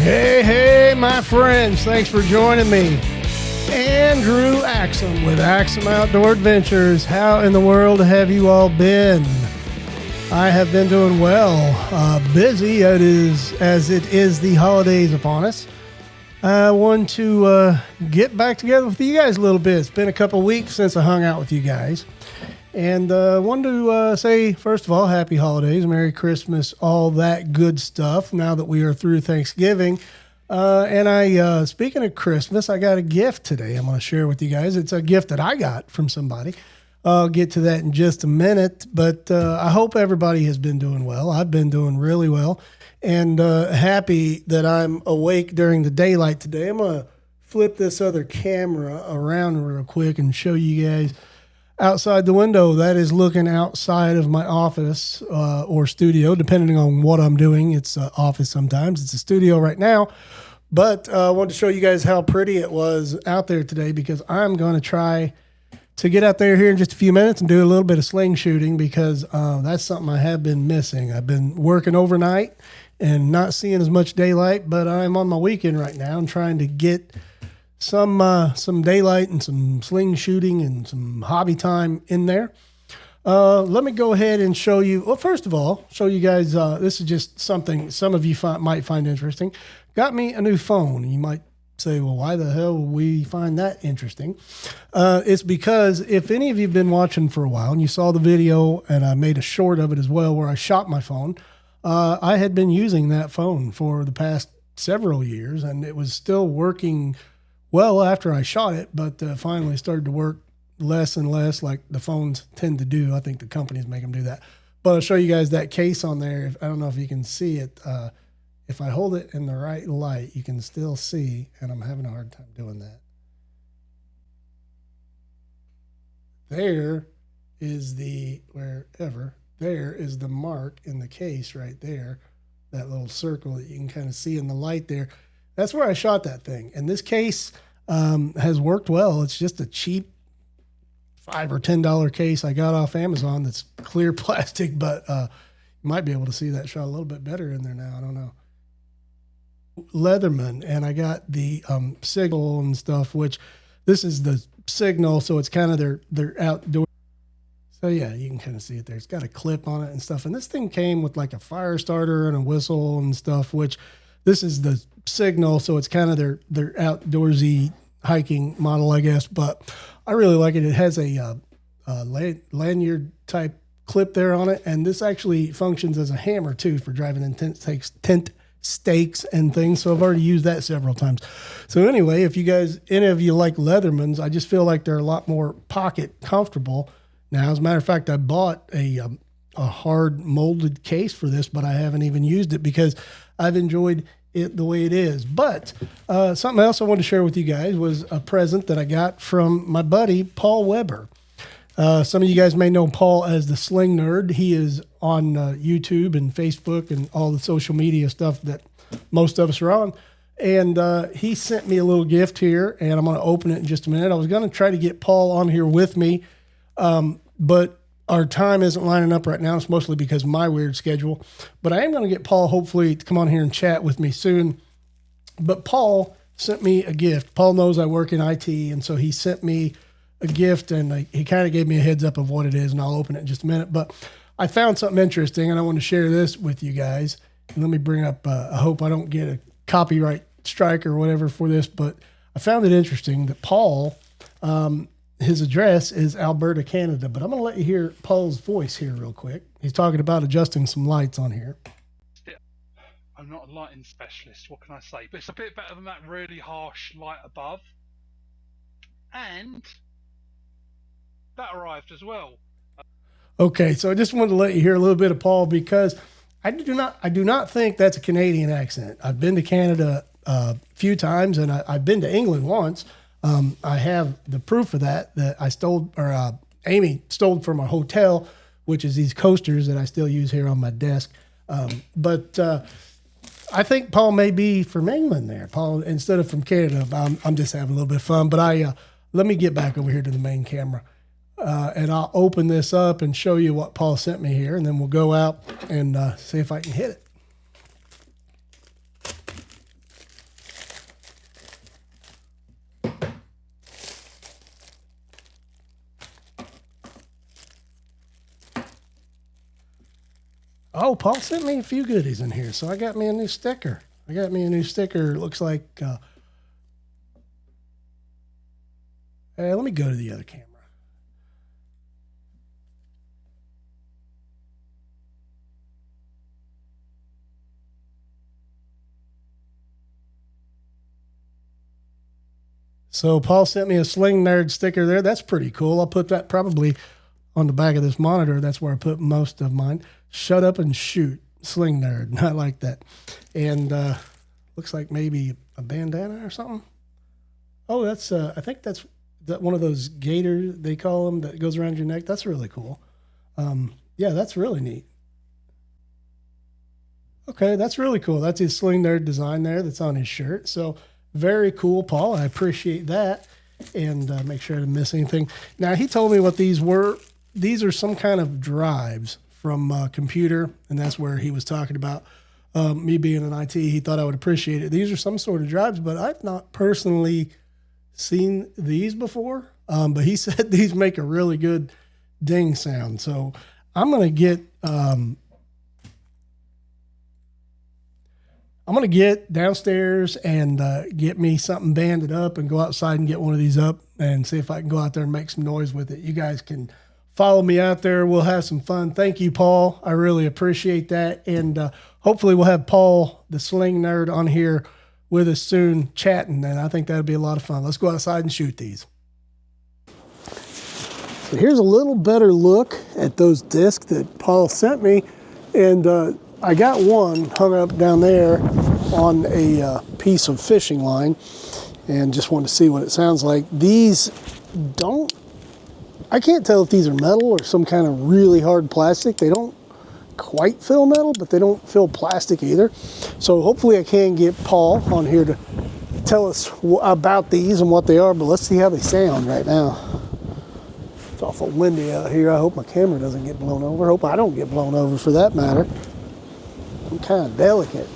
Hey, hey, my friends. Thanks for joining me. Andrew Axum with Axum Outdoor Adventures. How in the world have you all been? I have been doing well. Busy as it is the holidays upon us. I want to get back together with you guys a little bit. It's been a couple weeks since I hung out with you guys. And wanted to say, first of all, happy holidays, Merry Christmas, all that good stuff now that we are through Thanksgiving. And speaking of Christmas, I got a gift today I'm going to share with you guys. It's a gift that I got from somebody. I'll get to that in just a minute, but I hope everybody has been doing well. I've been doing really well and happy that I'm awake during the daylight today. I'm going to flip this other camera around real quick and show you guys outside the window. That is looking outside of my office or studio, depending on what I'm doing. It's an office sometimes. It's a studio right now. But I wanted to show you guys how pretty it was out there today because I'm going to try to get out there here in just a few minutes and do a little bit of sling shooting because that's something I have been missing. I've been working overnight and not seeing as much daylight, but I'm on my weekend right now and trying to get some daylight and some sling shooting and some hobby time in there. Let me go ahead and show you. Well, first of all, show you guys. This is just something some of you might find interesting. Got me a new phone. You might say, well, why the hell would we find that interesting? It's because if any of you have been watching for a while and you saw the video and I made a short of it as well where I shot my phone, I had been using that phone for the past several years and it was still working well after I shot it, but finally started to work less and less like the phones tend to do. I think the companies make them do that. But I'll show you guys that case on there. I don't know if you can see it. If I hold it in the right light, you can still see, and I'm having a hard time doing that. There is the mark in the case right there, that little circle that you can kind of see in the light there. That's where I shot that thing. And this case has worked well. It's just a cheap $5 or $10 case I got off Amazon that's clear plastic, but you might be able to see that shot a little bit better in there now. I don't know. Leatherman, and I got the signal and stuff, which this is the signal, so it's kind of their outdoor. So yeah, you can kind of see it there. It's got a clip on it and stuff. And this thing came with like a fire starter and a whistle and stuff, which this is the signal, so it's kind of their outdoorsy hiking model, I guess. But I really like it. It has a lanyard type clip there on it, and this actually functions as a hammer too for driving in tent stakes and things. So I've already used that several times. So anyway, if you guys, any of you like Leathermans, I just feel like they're a lot more pocket comfortable now. As a matter of fact, I bought a hard molded case for this, but I haven't even used it because I've enjoyed it the way it is. But something else I wanted to share with you guys was a present that I got from my buddy, Paul Webber. Some of you guys may know Paul as the Sling Nerd. He is on YouTube and Facebook and all the social media stuff that most of us are on. And he sent me a little gift here, and I'm going to open it in just a minute. I was going to try to get Paul on here with me, but our time isn't lining up right now. It's mostly because of my weird schedule. But I am going to get Paul, hopefully, to come on here and chat with me soon. But Paul sent me a gift. Paul knows I work in IT, and so he sent me a gift, and he kind of gave me a heads up of what it is, and I'll open it in just a minute. But I found something interesting, and I want to share this with you guys. And let me bring up, I hope I don't get a copyright strike or whatever for this, but I found it interesting that Paul, his address is Alberta, Canada, but I'm going to let you hear Paul's voice here real quick. He's talking about adjusting some lights on here. I'm not a lighting specialist, what can I say? But it's a bit better than that really harsh light above. And that arrived as well. Okay, so I just wanted to let you hear a little bit of Paul because I do not think that's a Canadian accent. I've been to Canada a few times, and I've been to England once. I have the proof of that I stole, or Amy stole from a hotel, which is these coasters that I still use here on my desk. But I think Paul may be from England there, Paul, instead of from Canada. I'm just having a little bit of fun. But let me get back over here to the main camera. And I'll open this up and show you what Paul sent me here, and then we'll go out and see if I can hit it. Oh, Paul sent me a few goodies in here, so I got me a new sticker. It looks like. Hey, let me go to the other camera. So Paul sent me a Slingnerd sticker there. That's pretty cool. I'll put that probably on the back of this monitor. That's where I put most of mine. Shut up and shoot. Slingnerd. I like that. And looks like maybe a bandana or something. Oh, that's I think that's one of those gaiters they call them that goes around your neck. That's really cool. Yeah, that's really neat. Okay, that's really cool. That's his Slingnerd design there that's on his shirt. So very cool, Paul. I appreciate that. And make sure I didn't miss anything. Now, he told me what these were. These are some kind of drives from a computer, and that's where he was talking about me being in IT. He thought I would appreciate it. These are some sort of drives, but I've not personally seen these before. But he said these make a really good ding sound. So I'm going to get downstairs and get me something banded up and go outside and get one of these up and see if I can go out there and make some noise with it. You guys can follow me out there. We'll have some fun. Thank you, Paul. I really appreciate that. And hopefully we'll have Paul, the Sling Nerd, on here with us soon chatting. And I think that'll be a lot of fun. Let's go outside and shoot these. So here's a little better look at those discs that Paul sent me. And I got one hung up down there on a piece of fishing line and just wanted to see what it sounds like. These I can't tell if these are metal or some kind of really hard plastic. They don't quite feel metal, but they don't feel plastic either. So hopefully I can get Paul on here to tell us about these and what they are, but let's see how they sound right now. It's awful windy out here. I hope my camera doesn't get blown over. I hope I don't get blown over for that matter. I'm kind of delicate.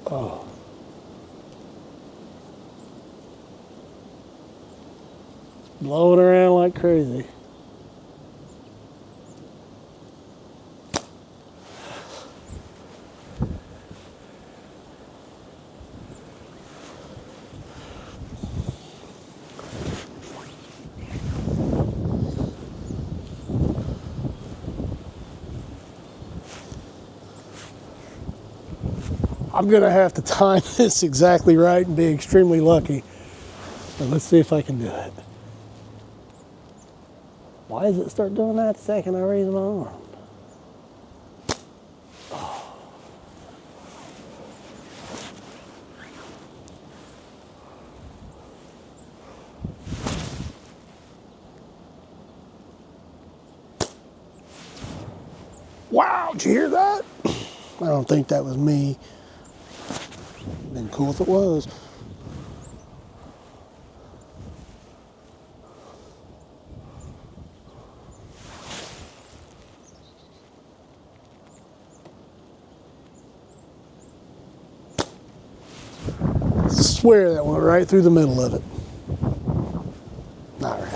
Oh. Blowing around like crazy. I'm gonna have to time this exactly right and be extremely lucky. But let's see if I can do it. Why does it start doing that the second I raise my arm? Oh. Wow, did you hear that? I don't think that was me. Been cool if it was. I swear that went right through the middle of it. Not really.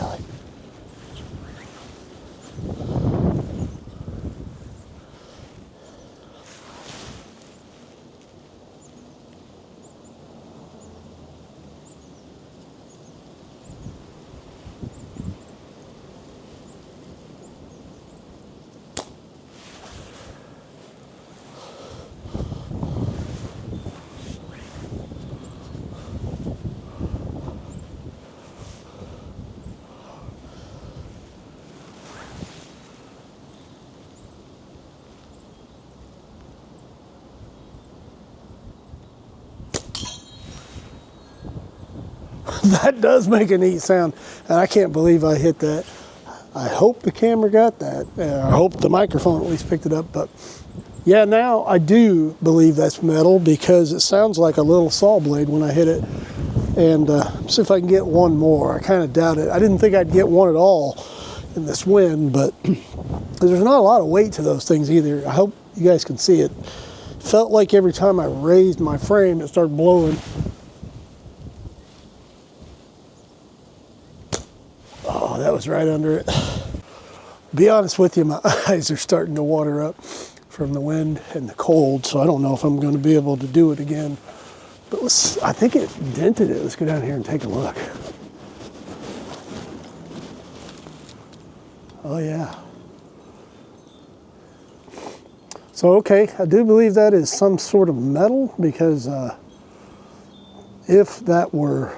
That does make a neat sound, and I can't believe I hit that. I hope the camera got that. I hope the microphone at least picked it up, but yeah, now I do believe that's metal because it sounds like a little saw blade when I hit it. And see if I can get one more. I kind of doubt it. I didn't think I'd get one at all in this wind, but there's not a lot of weight to those things either. I hope you guys can see it. Felt like every time I raised my frame, it started blowing that was right under it. Be honest with you, my eyes are starting to water up from the wind and the cold, so I don't know if I'm going to be able to do it again. But I think it dented it. Let's go down here and take a look. Oh yeah. So okay, I do believe that is some sort of metal, because if that were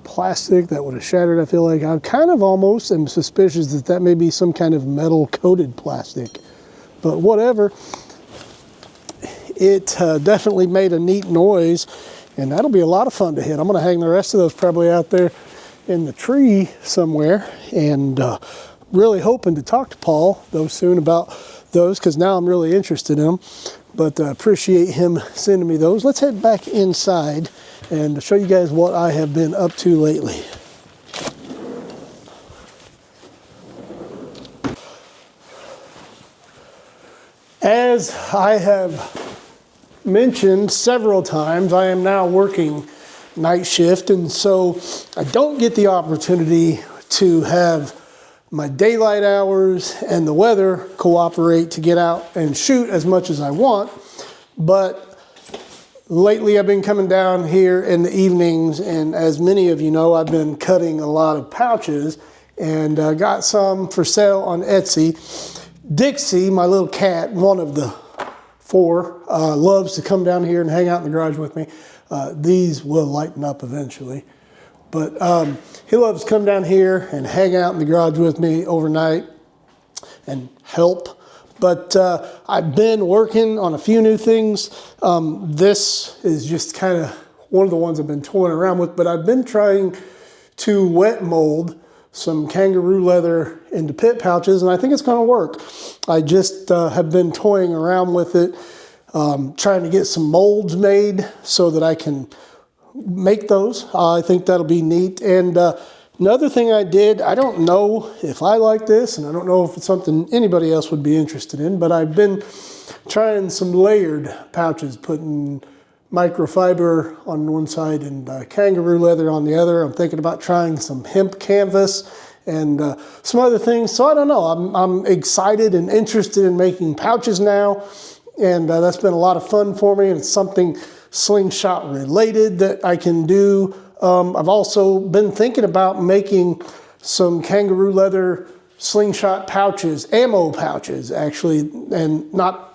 plastic, that would have shattered. I feel like I kind of almost am suspicious that that may be some kind of metal coated plastic, but whatever. It definitely made a neat noise, and that'll be a lot of fun to hit. I'm going to hang the rest of those probably out there in the tree somewhere, and really hoping to talk to Paul though soon about those, because now I'm really interested in them. But appreciate him sending me those. Let's head back inside and show you guys what I have been up to lately. As I have mentioned several times, I am now working night shift, and so I don't get the opportunity to have my daylight hours and the weather cooperate to get out and shoot as much as I want. But lately I've been coming down here in the evenings, and as many of you know, I've been cutting a lot of pouches, and got some for sale on Etsy. Dixie, my little cat, one of the 4, loves to come down here and hang out in the garage with me. These will lighten up eventually. But he loves to come down here and hang out in the garage with me overnight and help. But I've been working on a few new things. This is just kind of one of the ones I've been toying around with, but I've been trying to wet mold some kangaroo leather into pit pouches, and I think it's going to work. I just have been toying around with it, trying to get some molds made so that I can make those. I think that'll be neat. And another thing I did, I don't know if I like this, and I don't know if it's something anybody else would be interested in, but I've been trying some layered pouches, putting microfiber on one side and kangaroo leather on the other. I'm thinking about trying some hemp canvas and some other things. So I don't know, I'm excited and interested in making pouches now, and that's been a lot of fun for me, and it's something slingshot related that I can do. I've also been thinking about making some kangaroo leather slingshot pouches, ammo pouches actually, and not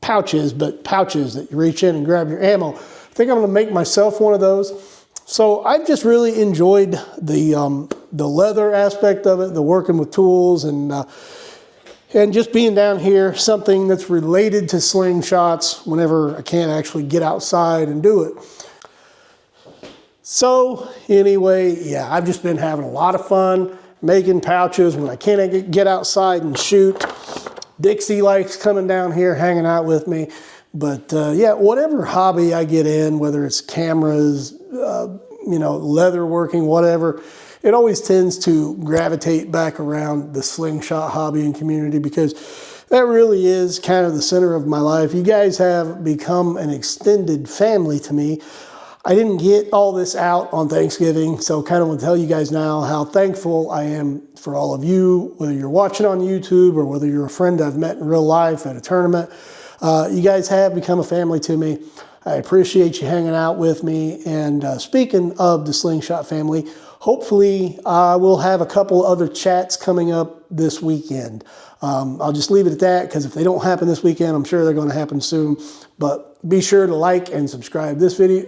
pouches, but pouches that you reach in and grab your ammo. I think I'm going to make myself one of those. So I've just really enjoyed the leather aspect of it, the working with tools, and just being down here, something that's related to slingshots whenever I can't actually get outside and do it. So anyway, yeah, I've just been having a lot of fun making pouches when I can't get outside and shoot. Dixie likes coming down here, hanging out with me. But yeah, whatever hobby I get in, whether it's cameras, you know, leather working, whatever, it always tends to gravitate back around the slingshot hobby and community, because that really is kind of the center of my life. You guys have become an extended family to me. I didn't get all this out on Thanksgiving, so kind of want to tell you guys now how thankful I am for all of you, whether you're watching on YouTube or whether you're a friend I've met in real life at a tournament. You guys have become a family to me. I appreciate you hanging out with me. And speaking of the Slingshot family, hopefully we'll have a couple other chats coming up this weekend. I'll just leave it at that, because if they don't happen this weekend, I'm sure they're going to happen soon. But be sure to like and subscribe this video.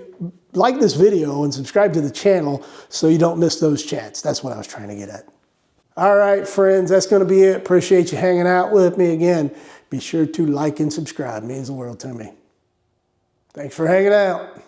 Like this video and subscribe to the channel so you don't miss those chats. That's what I was trying to get at. All right, friends, that's going to be it. Appreciate you hanging out with me again. Be sure to like and subscribe. It means the world to me. Thanks for hanging out.